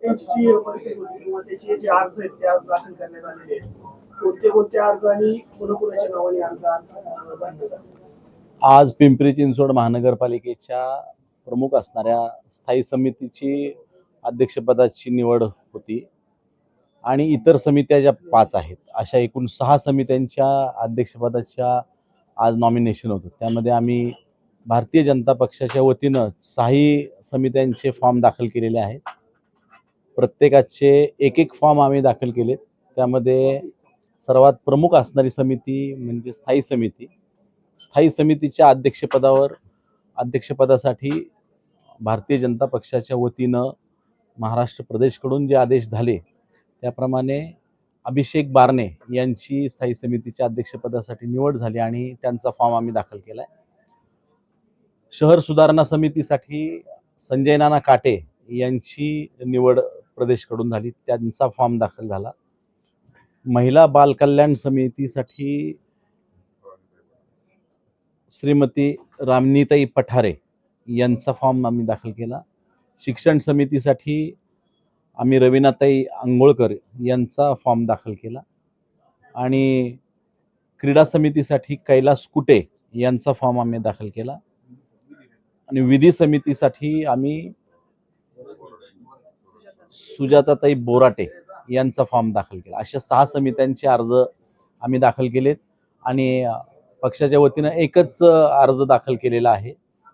त्यांची जी परिस्थिती होती किंवा त्याचे जे अर्ज आहेत ते आज दाखल करण्यात आलेले आहेत. कोणते अर्ज आणि कोणाकोणाच्या नावाने अर्ज भरण्यात आले? आज पिंपरी चिंचवड महानगरपालिकेच्या प्रमुख असणाऱ्या स्थायी समितीची अध्यक्षपदाची निवड होती आणि इतर समित्या ज्या 5 आहेत अशा एकूण 6 समित्यांच्या अध्यक्षपदाच्या आज नॉमिनेशन होतं. त्यामध्ये आम्ही भारतीय जनता पक्षाच्या वतीनं 6ही समित्यांचे फॉर्म दाखल केलेले आहेत. प्रत्येकाचे एक फॉर्म आम्ही दाखल केलेत. त्यामध्ये सर्वात प्रमुख असणारी समिती म्हणजे स्थायी समिती. स्थायी समितीच्या अध्यक्षपदासाठी भारतीय जनता पक्षाच्या वतीनं महाराष्ट्र प्रदेशकडून जे आदेश झाले त्याप्रमाणे अभिषेक बारणे यांची स्थायी समितीच्या अध्यक्षपदासाठी निवड झाली आणि त्यांचा फॉर्म आम्ही दाखल केला आहे. शहर सुधारणा समितीसाठी संजय नाना काटे यांची निवड प्रदेशकडून झाली, त्यांचा फॉर्म दाखल झाला. महिला बाल कल्याण समितीसाठी श्रीमती रामनीताई पठारे यांचा फॉर्म आम्ही दाखल केला. शिक्षण समितीसाठी आम्ही रवीनाताई अंगोळकर यांचा फॉर्म दाखल केला आणि क्रीडा समितीसाठी कैलास कुटे यांचा फॉर्म आम्ही दाखल केला आणि विधी समितीसाठी आम्ही सुजाताताई बोराटे यांचा फॉर्म दाखल केला. अशा 6 समित्यांचे अर्ज आम्ही दाखल केलेत आणि पक्षाच्या वतीनं एकच अर्ज दाखल केलेला आहे.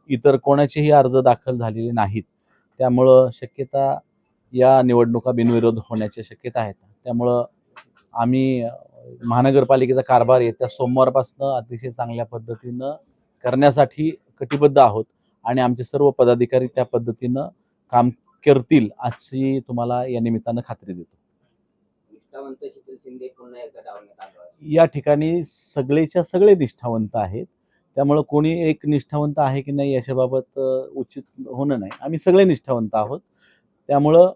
इतर कोणाचेही अर्ज दाखल झालेले नाहीत. त्यामुळं शक्यता या निवडणुका बिनविरोध होण्याच्या शक्यता आहेत. त्यामुळं आम्ही महानगरपालिकेचा कारभार येत्या सोमवारपासून अतिशय चांगल्या पद्धतीनं करण्यासाठी कटिबद्ध आहोत आणि आमचे सर्व पदाधिकारी त्या पद्धतीनं काम करतील अशी तुम्हाला या निमित्तानं खात्री देतो. या ठिकाणी सगळेच्या सगळे निष्ठावंत आहेत. त्यामुळे कोणी एक निष्ठावंत आहे की नाही याच्याबाबत उचित होणं नाही. आम्ही सगळे निष्ठावंत आहोत. त्यामुळं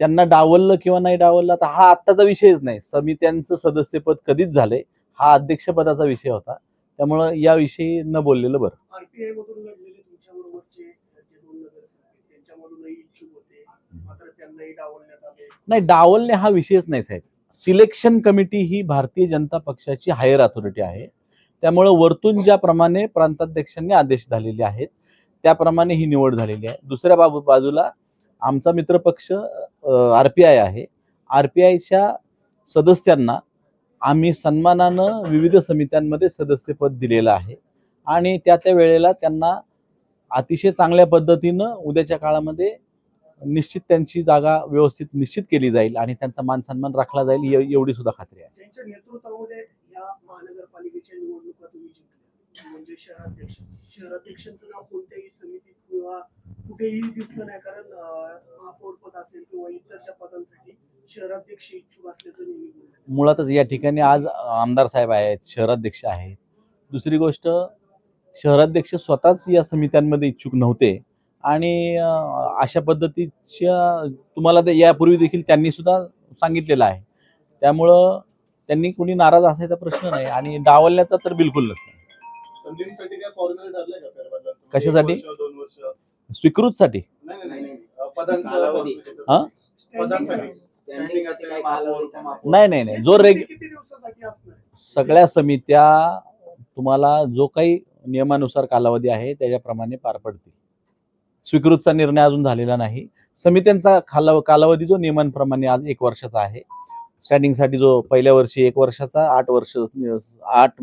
त्यांना डावललं किंवा नाही डावललं तर हा आत्ताचा विषयच नाही. समित्यांचं सदस्यपद कधीच झालंय, हा अध्यक्षपदाचा विषय होता. त्यामुळं याविषयी न बोललेलं बरं. आरपीआय मधून लढलेले तुमच्याबरोबरचे जे 2 नगरसेवक त्यांच्यामधूनही इच्छुक होते, मात्र त्यांनाही डावलण्यात आले. नाही, डावलणे हा विषयच नाही साहेब. सिलेक्शन कमिटी ही भारतीय जनता पक्षाची हायर अथॉरिटी आहे. त्यामुळे वरतून ज्याप्रमाणे प्रांताध्यक्षांनी आदेश झालेले आहेत त्याप्रमाणे ही निवड झालेली आहे. दुसऱ्या बाजूला आमचा मित्रपक्ष आरपीआय आहे. आरपीआयच्या सदस्यांना आम्ही सन्मानानं विविध समित्यांमध्ये सदस्यपद दिलेलं आहे आणि त्या वेळेला त्यांना अतिशय चांगल्या पद्धतीनं उद्याच्या काळामध्ये निश्चित त्यांची जागा व्यवस्थित निश्चित केली जाईल आणि त्यांचा मान सन्मान राखला जाईल एवढी सुद्धा खात्री आहे. त्यांच्या नेतृत्वामध्ये या महानगरपालिकेच्या निवडणुका तुम्ही जिंकल्या म्हणजे शहराध्यक्षांचं नाव कोणत्याही समितीत किंवा कुठेही दिसलं नाही, कारण महापौर पद असेल किंवा इतरच्या पदांसाठी शहराध्यक्ष इच्छुक असल्याचं नेहमी बोलले. मुळातच या ठिकाणी आज आमदार साहेब आहेत, शहराध्यक्ष आहेत. दुसरी गोष्ट, शहराध्यक्ष स्वतःच या समित्यांमध्ये इच्छुक नव्हते आणि अशा पद्धतीच्या तुम्हाला यापूर्वी देखील त्यांनी सुद्धा सांगितलेलं आहे. त्यामुळं त्यांनी कुणी नाराज असायचा प्रश्न नाही आणि डावलण्याचा तर बिलकुल नसतो. संधीसाठी काय फॉर्म्युला ठरलाय का फेरबदल? कशासाठी? 2 वर्ष स्वीकृतसाठी? नाही नाही. जो किती दिवसासाठी असणार? सगळ्या समित्या तुम्हाला जो काही नियमानुसार कालावधी आहे त्याच्याप्रमाणे पार पडतील. स्वीकृतचा निर्णय अजून झालेला नाही. समित्यांचा कालावधी जो नियमांप्रमाणे आज 1 वर्षाचा आहे. स्टँडिंगसाठी जो पहिल्या वर्षी 1 वर्षाचा, 8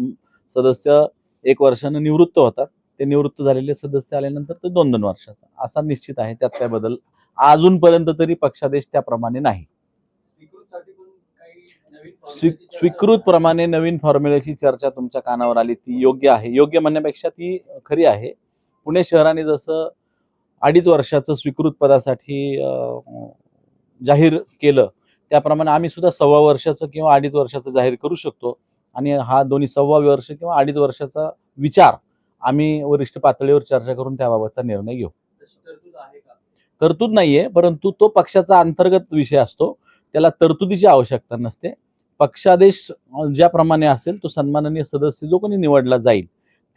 सदस्य 1 वर्षानं निवृत्त होतात. ते निवृत्त झालेले सदस्य आल्यानंतर ते 2-2 वर्षाचा असा निश्चित आहे. त्यात काय बदल अजूनपर्यंत तरी पक्षादेश त्याप्रमाणे नाही. स्वीकृत प्रमाणे नवीन फॉर्म्युल्याची चर्चा तुमच्या कानावर आली, ती योग्य आहे. योग्य म्हणण्यापेक्षा ती खरी आहे. पुणे शहराने जसं 2.5 वर्षाचं स्वीकृत पदासाठी जाहीर केलं त्याप्रमाणे आम्ही सुद्धा 1.25 वर्षाचं किंवा 2.5 वर्षाचं जाहीर करू शकतो आणि हा दोन्ही 1.25 वर्ष किंवा 2.5 वर्षाचा विचार आम्ही वरिष्ठ पातळीवर चर्चा करून त्याबाबतचा निर्णय घेऊ. तरतूद नाहीये, परंतु तो पक्षाचा अंतर्गत विषय असतो. त्याला तरतुदीची आवश्यकता नसते. पक्षादेश ज्याप्रमाणे असेल तो सन्माननीय सदस्य जो कोणी निवडला जाईल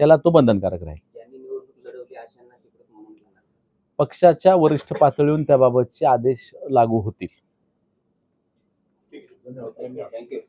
त्याला तो बंधनकारक राहील. पक्षाच्या वरिष्ठ पातळीवरून त्याबाबतचे आदेश लागू होतील. थँक्यू.